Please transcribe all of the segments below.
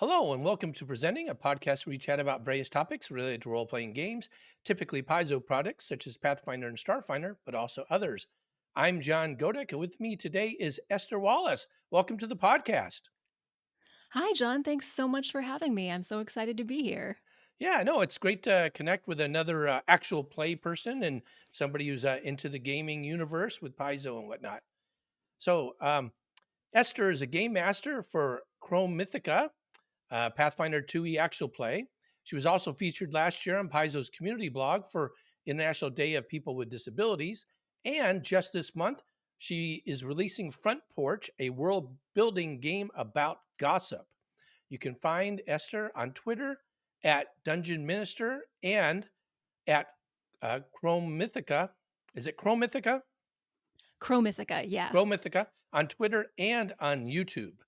Hello, and welcome to Presenting, a podcast where we chat about various topics related to role playing games, typically Paizo products such as Pathfinder and Starfinder, but also others. I'm John Godek, and with me today is Esther Wallace. Welcome to the podcast. Hi, John. Thanks so much for having me. I'm so excited to be here. Yeah, no, it's great to connect with another actual play person and somebody who's into the gaming universe with Paizo and whatnot. So, Esther is a game master for Chromythica Pathfinder 2e actual play. She was also featured last year on Paizo's community blog for International Day of People with Disabilities. And just this month, she is releasing Front Porch, a world building game about gossip. You can find Esther on Twitter at Dungeon Minister and at Chromythica. Is it Chromythica? Chromythica, yeah. Chromythica on Twitter and on YouTube.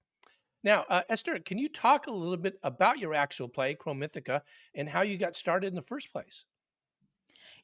Now, Esther, can you talk a little bit about your actual play, Chromythica, and how you got started in the first place?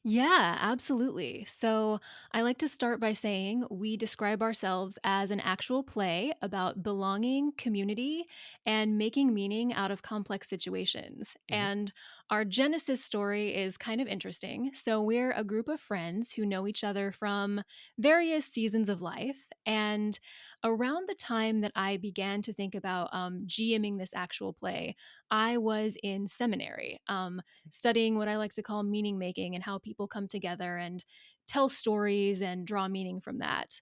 Yeah, absolutely. So I like to start by saying we describe ourselves as an actual play about belonging, community, and making meaning out of complex situations. Hmm. And our Genesis story is kind of interesting. So we're a group of friends who know each other from various seasons of life. And around the time that I began to think about GMing this actual play, I was in seminary. Studying what I like to call meaning making and how people come together and tell stories and draw meaning from that.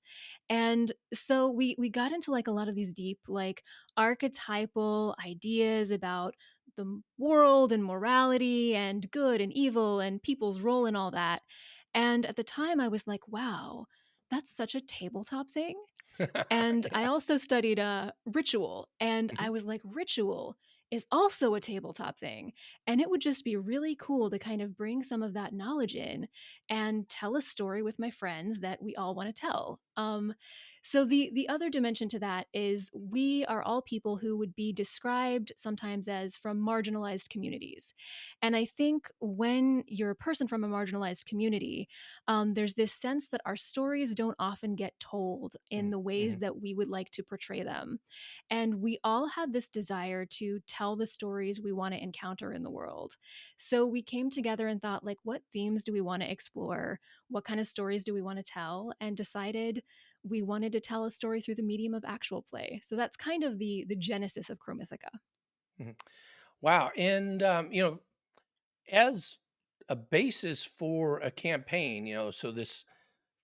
And so we got into like a lot of these deep like archetypal ideas about the world and morality and good and evil and people's role in all that. And at the time I was like, wow, that's such a tabletop thing. And I Yeah. also studied ritual, and Mhm. I was like, ritual is also a tabletop thing. And it would just be really cool to kind of bring some of that knowledge in and tell a story with my friends that we all want to tell. So the other dimension to that is we are all people who would be described sometimes as from marginalized communities. And I think when you're a person from a marginalized community, there's this sense that our stories don't often get told in the ways Mhm. that we would like to portray them. And we all had this desire to tell the stories we want to encounter in the world. So we came together and thought, like, what themes do we want to explore? What kind of stories do we want to tell? And decided we wanted to tell a story through the medium of actual play. So that's kind of the genesis of Chromythica. Mhm. Wow. And, as a basis for a campaign, so this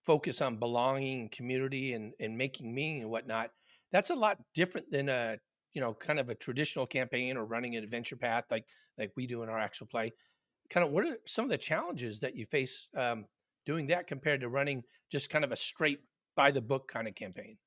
focus on belonging, community, and making meaning and whatnot, that's a lot different than kind of a traditional campaign or running an adventure path like we do in our actual play. Kind of what are some of the challenges that you face doing that compared to running just kind of a straight by the book kind of campaign?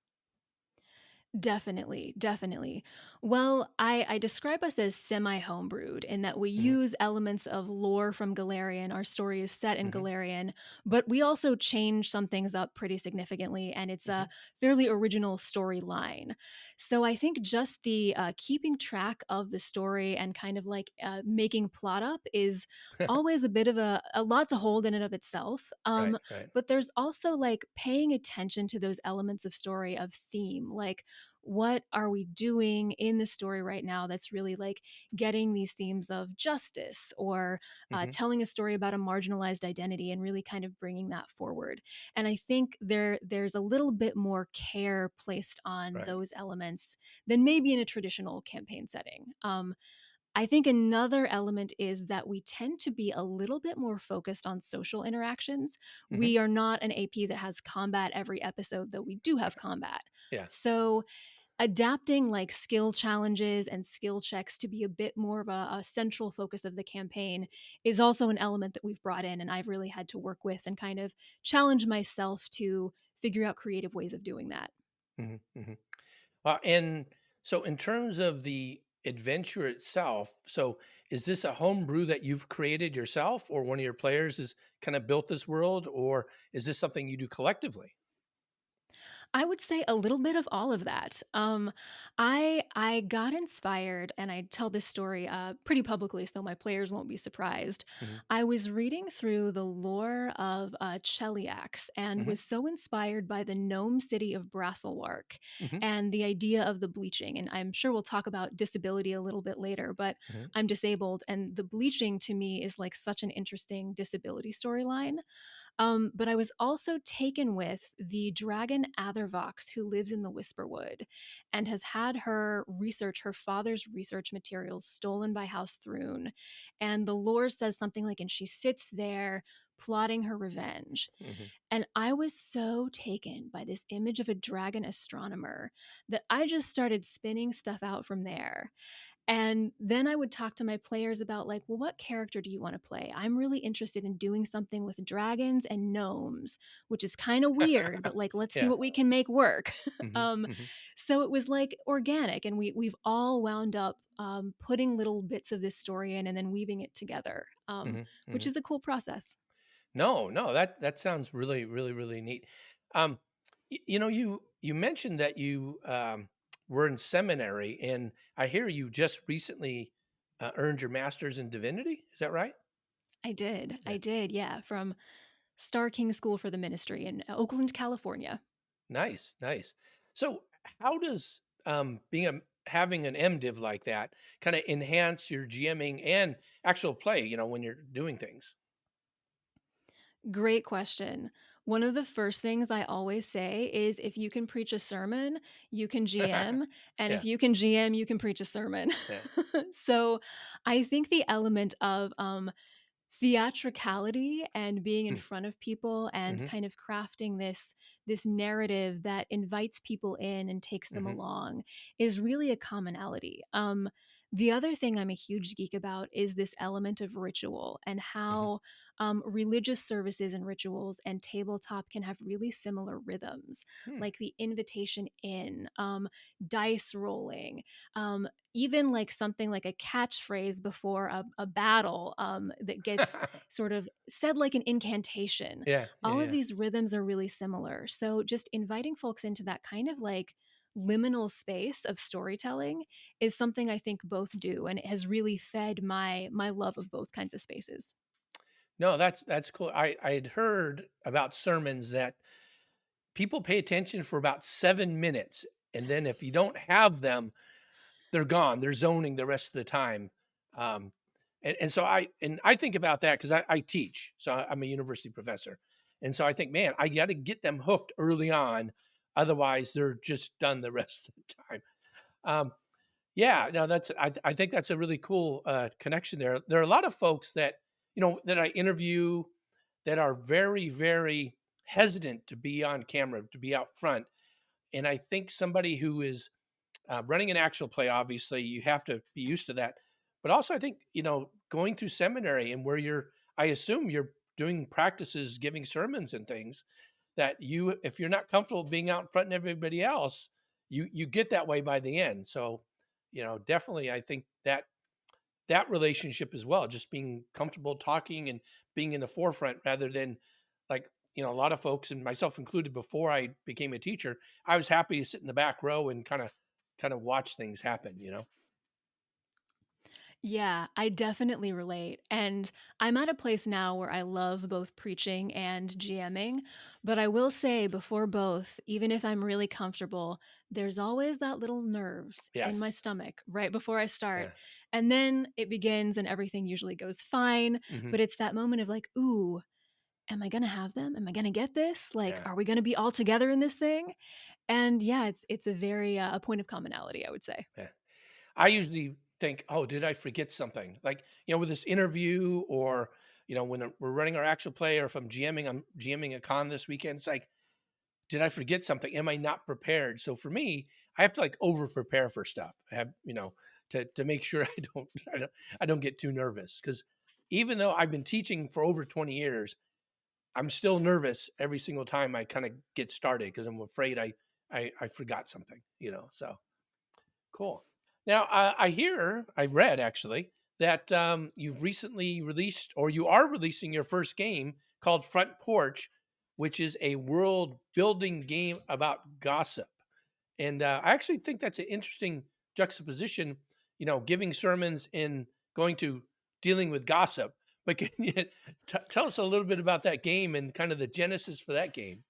Definitely, definitely. Well, I describe us as semi homebrewed in that we Hmm. use elements of lore from Galarian. Our story is set in Hmm. Galarian, but we also change some things up pretty significantly, and it's Hmm. a fairly original storyline. So I think just the keeping track of the story and kind of like making plot up is always a bit of a lot to hold in and of itself. Right, right. But there's also like paying attention to those elements of story of theme, like what are we doing in the story right now that's really like getting these themes of justice or Hmm. telling a story about a marginalized identity and really kind of bringing that forward. And I think there's a little bit more care placed on Right. those elements than maybe in a traditional campaign setting. I think another element is that we tend to be a little bit more focused on social interactions. Hmm. We are not an AP that has combat every episode, though we do have Right. combat. Yeah. So adapting like skill challenges and skill checks to be a bit more of a central focus of the campaign is also an element that we've brought in and I've really had to work with and kind of challenge myself to figure out creative ways of doing that. Hmm. Hmm. And so, in terms of the adventure itself, so is this a home brew that you've created yourself, or one of your players has kind of built this world, or is this something you do collectively? I would say a little bit of all of that. I got inspired, and I tell this story pretty publicly, so my players won't be surprised. Hmm. I was reading through the lore of Cheliax and Hmm. was so inspired by the gnome city of Brasselwark Hmm. and the idea of the bleaching. And I'm sure we'll talk about disability a little bit later, but Hmm. I'm disabled, and the bleaching to me is like such an interesting disability storyline. But I was also taken with the dragon Athervox who lives in the Whisperwood and has had her father's research materials stolen by House Thrune. And the lore says something like, and she sits there plotting her revenge. Hmm. And I was so taken by this image of a dragon astronomer that I just started spinning stuff out from there. And then I would talk to my players about, like, well, what character do you want to play? I'm really interested in doing something with dragons and gnomes, which is kind of weird, but like, let's see Yeah. what we can make work. Hmm. um, Hmm. so it was like organic, and we've all wound up putting little bits of this story in and then weaving it together, Hmm. which Hmm. is a cool process. No, no, that sounds really, really, really neat. Um, you mentioned that you were in seminary, and I hear you just recently earned your master's in divinity. Is that right? I did. Yeah. I did. Yeah. From Star King School for the Ministry in Oakland, California. Nice, nice. So, how does being a having an MDiv like that kind of enhance your GMing and actual play? When you're doing things. Great question. One of the first things I always say is if you can preach a sermon, you can GM. And if Yeah, you can GM, you can preach a sermon. yeah. So I think the element of theatricality and being in Mm. front of people and Mhm. kind of crafting this narrative that invites people in and takes them Mhm. along is really a commonality. The other thing I'm a huge geek about is this element of ritual and Mhm. how religious services and rituals and tabletop can have really similar rhythms, Hmm. like the invitation in, dice rolling, even like something like a catchphrase before a battle that gets sort of said like an incantation. Yeah, yeah, All of yeah. these rhythms are really similar. So just inviting folks into that kind of like liminal space of storytelling is something I think both do, and it has really fed my love of both kinds of spaces. No, that's cool. I had heard about sermons that people pay attention for about 7 minutes, and then if you don't have them, they're gone. They're zoning the rest of the time. Um, and so I think about that because I teach, so I'm a university professor, and so I think, man, I got to get them hooked early on, otherwise they're just done the rest of the time. Um, Yeah, no, I think that's a really cool connection there. There are a lot of folks that that I interview that are very, very hesitant to be on camera, to be out front, and I think somebody who is running an actual play, obviously, you have to be used to that. But also, I think going through seminary and where I assume you're doing practices, giving sermons and things that if you're not comfortable being out in front of everybody else, you get that way by the end. So, definitely, I think that relationship as well, just being comfortable talking and being in the forefront rather than like a lot of folks and myself included before I became a teacher, I was happy to sit in the back row and kind of watch things happen. Yeah, I definitely relate. And I'm at a place now where I love both preaching and GMing. But I will say, before both, even if I'm really comfortable, there's always that little nerves in my Yes. stomach right before I start. Yeah. And then it begins and everything usually goes fine. Hmm. But it's that moment of like, ooh, am I going to have them? Am I going to get this? Like, Yeah. are we going to be all together in this thing? And yeah, it's a very a point of commonality, I would say. Yeah. I usually think, oh, did I forget something? Like, with this interview or, when we're running our actual play or if I'm GMing a con this weekend, it's like, did I forget something? Am I not prepared? So for me, I have to like over prepare for stuff. I have, to make sure I don't get too nervous because even though I've been teaching for over 20 years, I'm still nervous every single time I kind of get started because I'm afraid I forgot something. So cool. Now I read actually that you've recently released or you are releasing your first game called Front Porch. which is a world building game about gossip. And I actually think that's an interesting juxtaposition, giving sermons and going to dealing with gossip. But can you tell us a little bit about that game and kind of the genesis for that game?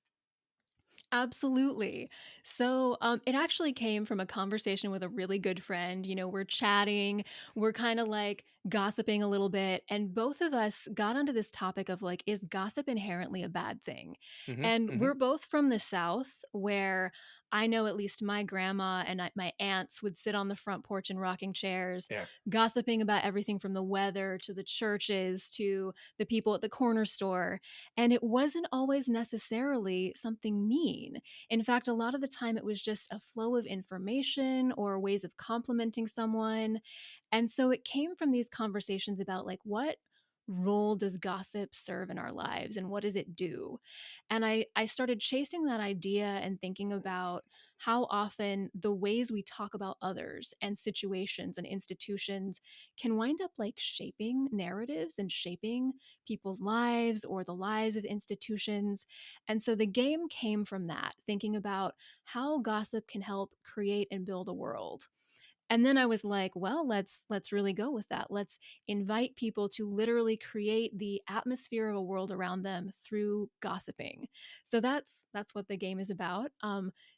Absolutely. So, it actually came from a conversation with a really good friend. We're chatting, we're kind of like gossiping a little bit, and both of us got onto this topic of like, is gossip inherently a bad thing? Hmm. And Hmm. we're both from the South, where I know at least my grandma and my aunts would sit on the front porch in rocking chairs, Yeah. gossiping about everything from the weather to the churches to the people at the corner store. And it wasn't always necessarily something mean. In fact, a lot of the time it was just a flow of information or ways of complimenting someone. And so it came from these conversations about like what role does gossip serve in our lives and what does it do? And I started chasing that idea and thinking about how often the ways we talk about others and situations and institutions can wind up like shaping narratives and shaping people's lives or the lives of institutions. And so the game came from that, thinking about how gossip can help create and build a world. And then I was like, well, let's really go with that. Let's invite people to literally create the atmosphere of a world around them through gossiping. So that's what the game is about.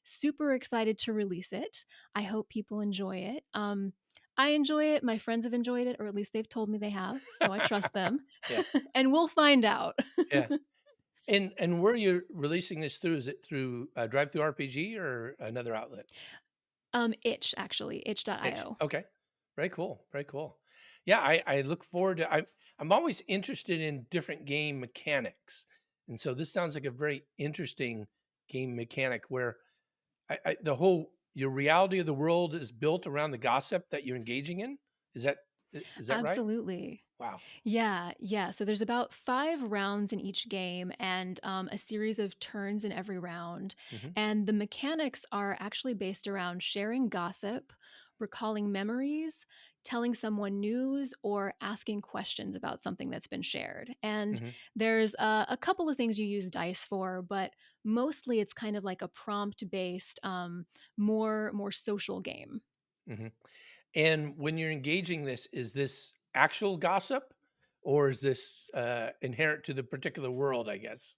Super excited to release it. I hope people enjoy it. I enjoy it. My friends have enjoyed it, or at least they've told me they have. So I trust them, Yeah. and we'll find out. Yeah. And where you're releasing this through? Is it through Drive Through RPG or another outlet? Itch actually, Itch. itch.io. Okay. Very cool. Very cool. Yeah, I look forward to. I'm always interested in different game mechanics, and so this sounds like a very interesting game mechanic where the whole your reality of the world is built around the gossip that you're engaging in. Is that is that right? Absolutely. Wow. Yeah, yeah. So there's about 5 rounds in each game and a series of turns in every round. Hmm. And the mechanics are actually based around sharing gossip, recalling memories, telling someone news, or asking questions about something that's been shared. And Hmm. there's a couple of things you use dice for, but mostly it's kind of like a prompt based, more social game. Hmm. And when you're engaging this, is this actual gossip, or is this inherent to the particular world? I guess.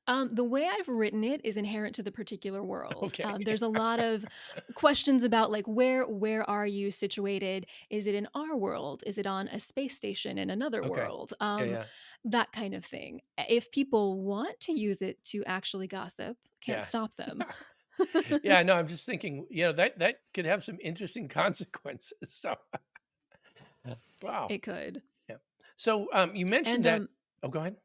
The way I've written it is inherent to the particular world. Okay. There's a lot of questions about like where are you situated? Is it in our world? Is it on a space station in another Okay. world? Yeah. Yeah. That kind of thing. If people want to use it to actually gossip, can't Yeah. stop them. Yeah, no, I'm just thinking, that could have some interesting consequences. So, wow. It could. Yeah. So, you mentioned And that. Oh, go ahead.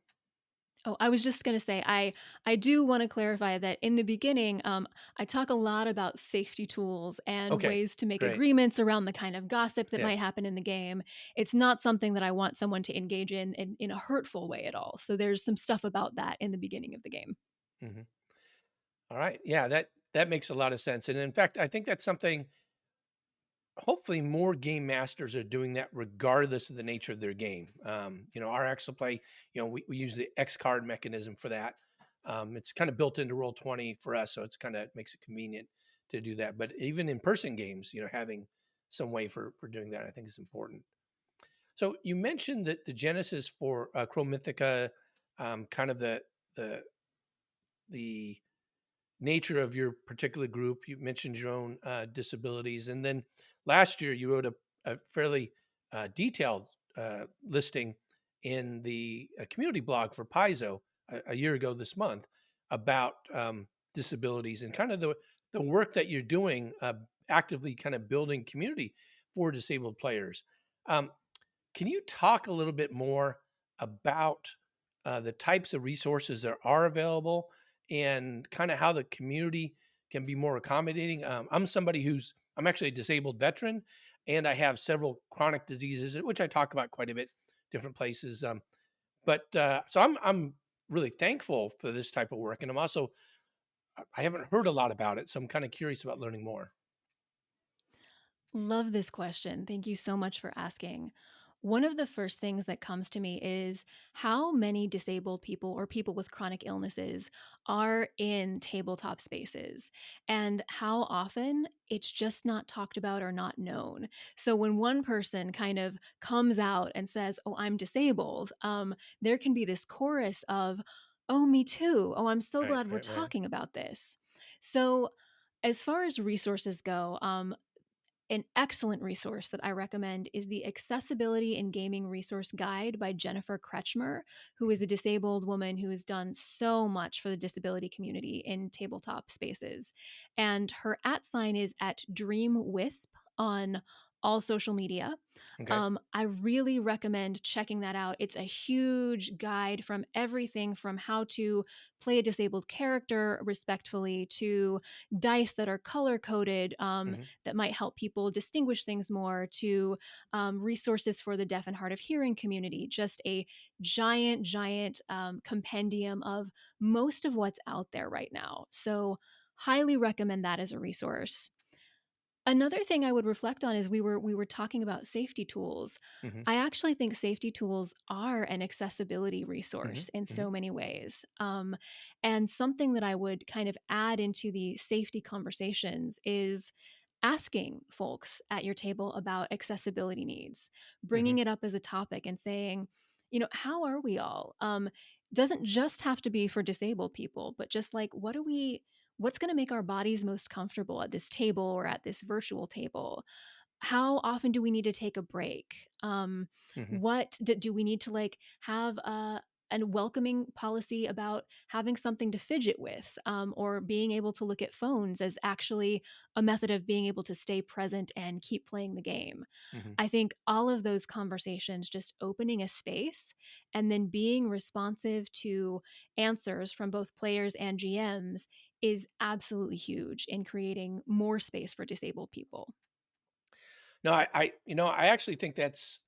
Oh, I was just gonna say, I do want to clarify that in the beginning, I talk a lot about safety tools and Okay. ways to make Great. agreements around the kind of gossip that might Yes. happen in the game. It's not something that I want someone to engage in a hurtful way at all. So there's some stuff about that in the beginning of the game. Hmm. All right. Yeah, that makes a lot of sense. And in fact, I think that's something. Hopefully, more game masters are doing that, regardless of the nature of their game. Our Axle play. We use the X card mechanism for that. It's kind of built into Roll20 for us, so it's kind of makes it convenient to do that. But even in person games, having some way for doing that, I think is important. So you mentioned that the genesis for Chromythica, kind of the nature of your particular group. You mentioned your own disabilities, and then last year you wrote a fairly detailed listing in the community blog for Paizo a year ago this month about disabilities and kind of the work that you're doing, actively kind of building community for disabled players. Um, can you talk a little bit more about the types of resources that are available and kind of how the community can be more accommodating? I'm actually a disabled veteran, and I have several chronic diseases, which I talk about quite a bit, different places. But so I'm really thankful for this type of work, and I haven't heard a lot about it, so I'm kind of curious about learning more. Love this question. Thank you so much for asking. One of the first things that comes to me is how many disabled people or people with chronic illnesses are in tabletop spaces and how often it's just not talked about or not known. So when one person kind of comes out and says, "Oh, I'm disabled," there can be this chorus of, "Oh, me too. Oh, I'm so Right, glad we're right, right. talking about this." So as far as resources go, an excellent resource that I recommend is the Accessibility in Gaming Resource Guide by Jennifer Kretschmer, who is a disabled woman who has done so much for the disability community in tabletop spaces. And her @ sign is at DreamWisp on all social media. Okay. I really recommend checking that out. It's a huge guide from everything from how to play a disabled character respectfully to dice that are color coded, Hmm. that might help people distinguish things more, to resources for the deaf and hard of hearing community. Just a giant, giant compendium of most of what's out there right now. So, highly recommend that as a resource. Another thing I would reflect on is we were talking about safety tools. Hmm. I actually think safety tools are an accessibility Hmm. resource in Hmm. so many ways. And something that I would kind of add into the safety conversations is asking folks at your table about accessibility needs, Hmm. bringing it up as a topic and saying, how are we all? Doesn't just have to be for disabled people, but just like, what's going to make our bodies most comfortable at this table or at this virtual table? How often do we need to take a break? Hmm. Do we need to like have a welcoming policy about having something to fidget with, or being able to look at phones as actually a method of being able to stay present and keep playing the game? Hmm. I think all of those conversations, just opening a space and then being responsive to answers from both players and GMs, is absolutely huge in creating more space for disabled people. No, I actually think it's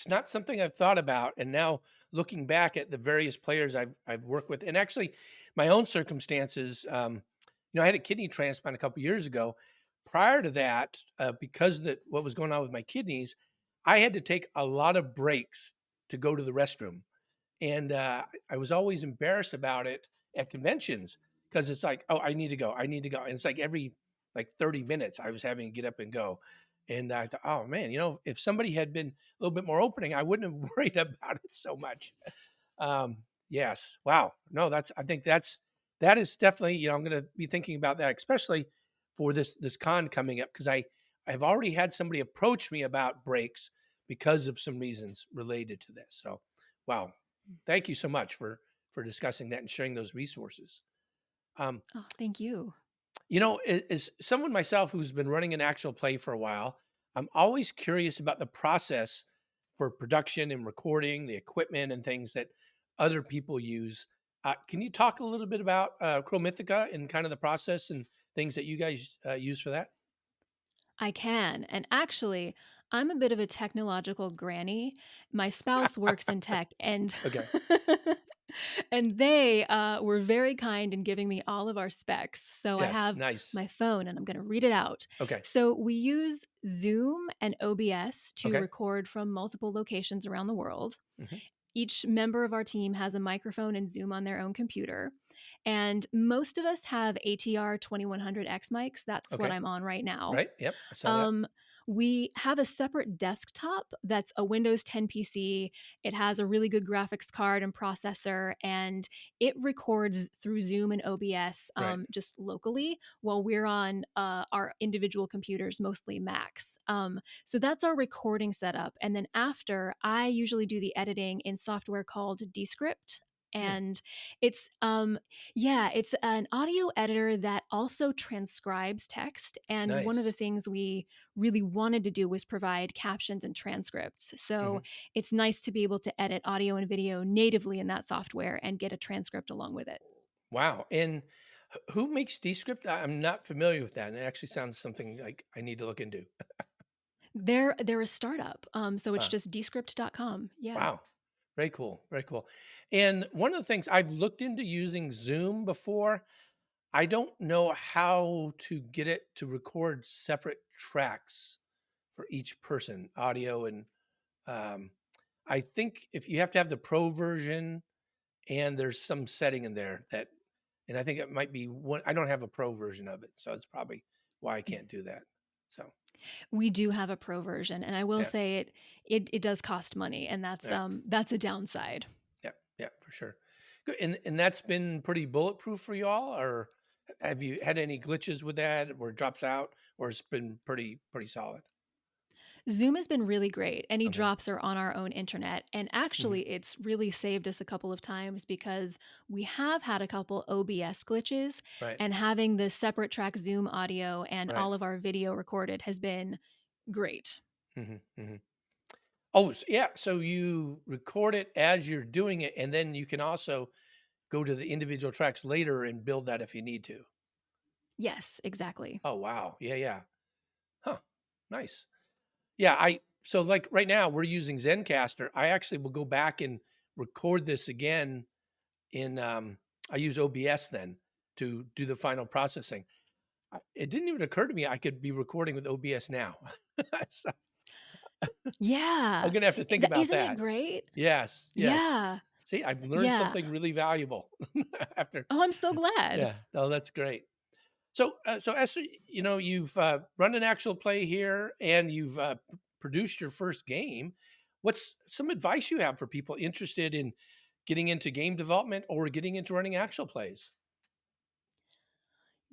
not something I've thought about. And now looking back at the various players I've worked with, and actually my own circumstances, I had a kidney transplant a couple years ago. Prior to that, because that what was going on with my kidneys, I had to take a lot of breaks to go to the restroom. And I was always embarrassed about it at conventions because it's like, oh, I need to go, I need to go, and it's like every like 30 minutes I was having to get up and go. And I thought, oh man, if somebody had been a little bit more opening, I wouldn't have worried about it so much. Yes, wow, no, I think that is definitely, I'm going to be thinking about that, especially for this con coming up, because I've already had somebody approach me about breaks because of some reasons related to this. So, wow, thank you so much for discussing that and sharing those resources. Um, Oh, thank you. as someone myself who's been running an actual play for a while, I'm always curious about the process for production and recording, the equipment and things that other people use. Can you talk a little bit about Chromythica and kind of the process and things that you guys use for that? I can. And actually, I'm a bit of a technological granny. My spouse works in tech, and Okay. and they were very kind in giving me all of our specs. So I Yes. have Nice. my phone, and I'm going to read it out. Okay. So we use Zoom and OBS to Okay. record from multiple locations around the world. Hmm. Each member of our team has a microphone and Zoom on their own computer. And most of us have ATR 2100X mics. That's what Okay. I'm on right now. Right. Yep. I saw that. Um, we have a separate desktop that's a Windows 10 PC. It has a really good graphics card and processor, and it records through Zoom and OBS, Right. just locally, while we're on our individual computers, mostly Macs. So that's our recording setup. And then after, I usually do the editing in software called Descript. Hmm. And it's yeah, it's an audio editor that also transcribes text. And one of the Nice. things we really wanted to do was provide captions and transcripts. So Hmm. it's nice to be able to edit audio and video natively in that software and get a transcript along with it. Wow. And who makes Descript? I'm not familiar with that. And it actually sounds something like I need to look into. They're a startup. So it's Wow. just descript.com. Yeah. Wow. Very cool. Very cool. And one of the things I've looked into using Zoom before, I don't know how to get it to record separate tracks for each person, audio and Um, I think if you have to have the pro version, and there's some setting in there that, and I think it might be one. I don't have a pro version of it, so it's probably why I can't do that. So We do have a pro version, and I will yeah, say it does cost money, and yeah, that's a downside. yeah, yeah, for sure. Good, and that's been pretty bulletproof for you all, or have you had any glitches with that, where it drops out, or it's been pretty solid? Zoom has been really great. Any Okay. drops are on our own internet. And Hmm. actually, it's really saved us a couple of times because we have had a couple OBS glitches, Right. and having the separate track Zoom audio and Right. all of our video recorded has been great. Hmm. Hmm. Oh, yeah. So you record it as you're doing it, and then you can also go to the individual tracks later and build that if you need to. Yes, exactly. Oh, wow. Yeah, yeah. Huh. Nice. Yeah, I so like right now we're using Zencaster. I actually will go back and record this again in I use OBS then to do the final processing. It didn't even occur to me I could be recording with OBS now. So I'm Yeah. gonna have to think about Isn't it that. great? Yes, yes. Yeah. See, I've learned Yeah. something really valuable after. Oh, I'm so glad. Yeah, no, that's great. So Esther, you've run an actual play here, and you've produced your first game. What's some advice you have for people interested in getting into game development or getting into running actual plays?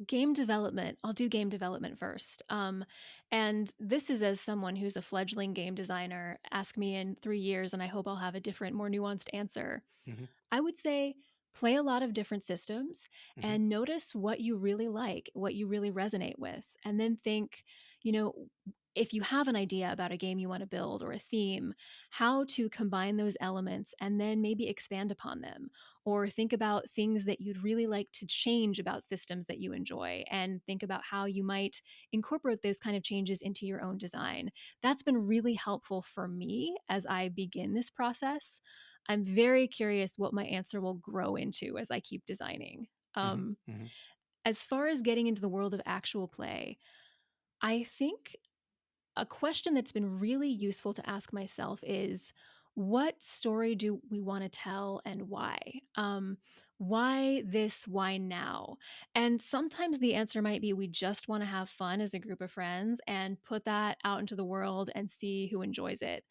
Game development. I'll do game development first. And this is as someone who's a fledgling game designer. Ask me in 3 years, and I hope I'll have a different, more nuanced answer. Hmm. I would say play a lot of different systems Hmm. and notice what you really like, what you really resonate with, and then think, you know, if you have an idea about a game you want to build or a theme, how to combine those elements and then maybe expand upon them. Or think about things that you'd really like to change about systems that you enjoy and think about how you might incorporate those kind of changes into your own design. That's been really helpful for me as I begin this process. I'm very curious what my answer will grow into as I keep designing. Hmm. Um, Hmm. as far as getting into the world of actual play, I think a question that's been really useful to ask myself is what story do we want to tell and why? Why this? Why now? And sometimes the answer might be we just want to have fun as a group of friends and put that out into the world and see who enjoys it.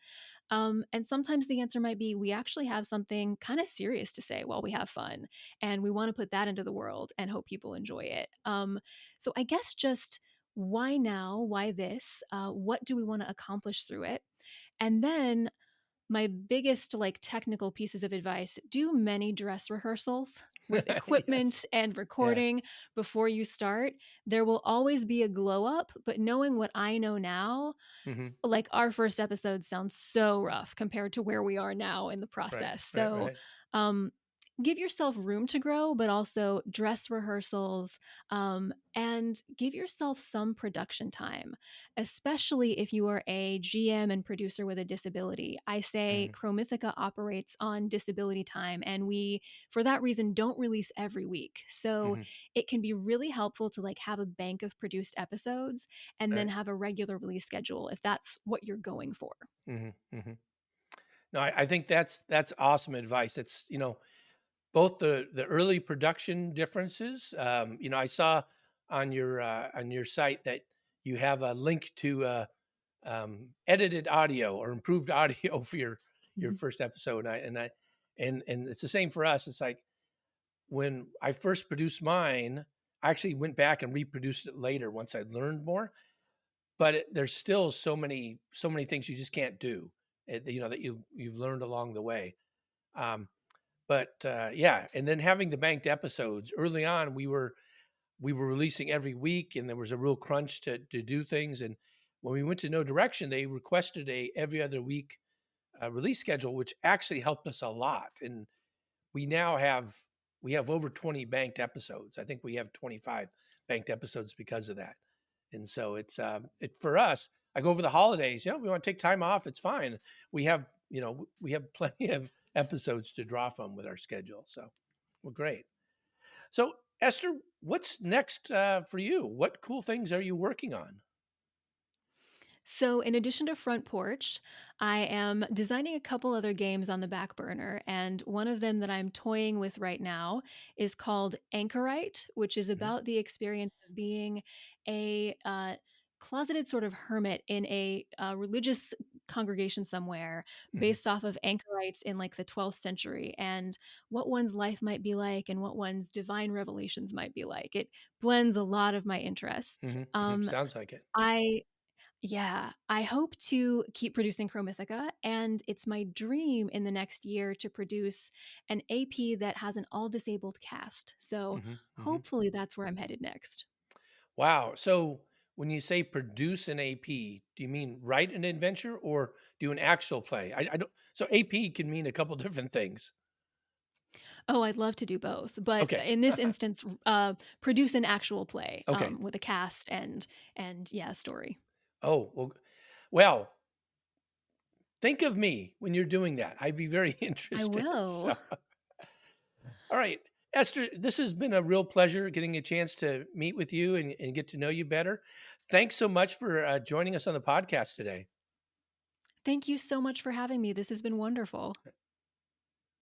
And sometimes the answer might be we actually have something kind of serious to say while we have fun, and we want to put that into the world and hope people enjoy it. So I guess just why now? Why this? What do we want to accomplish through it? And then my biggest like technical pieces of advice, do many dress rehearsals with Yes. equipment and Yeah. recording before you start. There will always be a glow up, but knowing what I know now, Hmm. like our first episode sounds so rough compared to where we are now in the Right. process. Right. So, Right. um, give yourself room to grow, but also dress rehearsals, and give yourself some production time, especially if you are a GM and producer with a disability. I say Hmm. Chromythica operates on disability time, and we, for that reason, don't release every week. So Hmm. it can be really helpful to like have a bank of produced episodes and then Right. have a regular release schedule if that's what you're going for. Hmm. Hmm. No, I think that's awesome advice. It's both the early production differences. I saw on your site that you have a link to edited audio or improved audio for your Mhm. first episode. And it's the same for us. It's like when I first produced mine, I actually went back and reproduced it later once I learned more. But there's still so many things you just can't do. That you've learned along the way. Um, but yeah, and then having the banked episodes early on, we were releasing every week, and there was a real crunch to do things. And when we went to No Direction, they requested a every other week release schedule, which actually helped us a lot. And we now we have over 20 banked episodes. I think we have 25 banked episodes because of that. And so it for us. I go over the holidays. If we want to take time off, it's fine. We have plenty of episodes to draw from with our schedule. So we're great. So Esther, what's next for you? What cool things are you working on? So, in addition to Front Porch, I am designing a couple other games on the back burner. And one of them that I'm toying with right now is called Anchorite, which is Mhm, about the experience of being a closeted sort of hermit in a religious congregation somewhere mhm, based off of anchorites in like the 12th century and what one's life might be like and what one's divine revelations might be like. It blends a lot of my interests. mhm, mhm. Sounds like it. I yeah, I hope to keep producing Chromythica, and it's my dream in the next year to produce an AP that has an all disabled cast. So Mhm, mhm. hopefully that's where I'm headed next. Wow. So when you say produce an AP, do you mean write an adventure or do an actual play? I don't. So AP can mean a couple different things. Oh, I'd love to do both, but Okay. in this instance, produce an actual play Okay. with a cast and yeah, story. Oh well. Think of me when you're doing that. I'd be very I interested. will. So, all right, Esther, this has been a real pleasure getting a chance to meet with you and get to know you better. Thanks so much for joining us on the podcast today. Thank you so much for having me. This has been wonderful.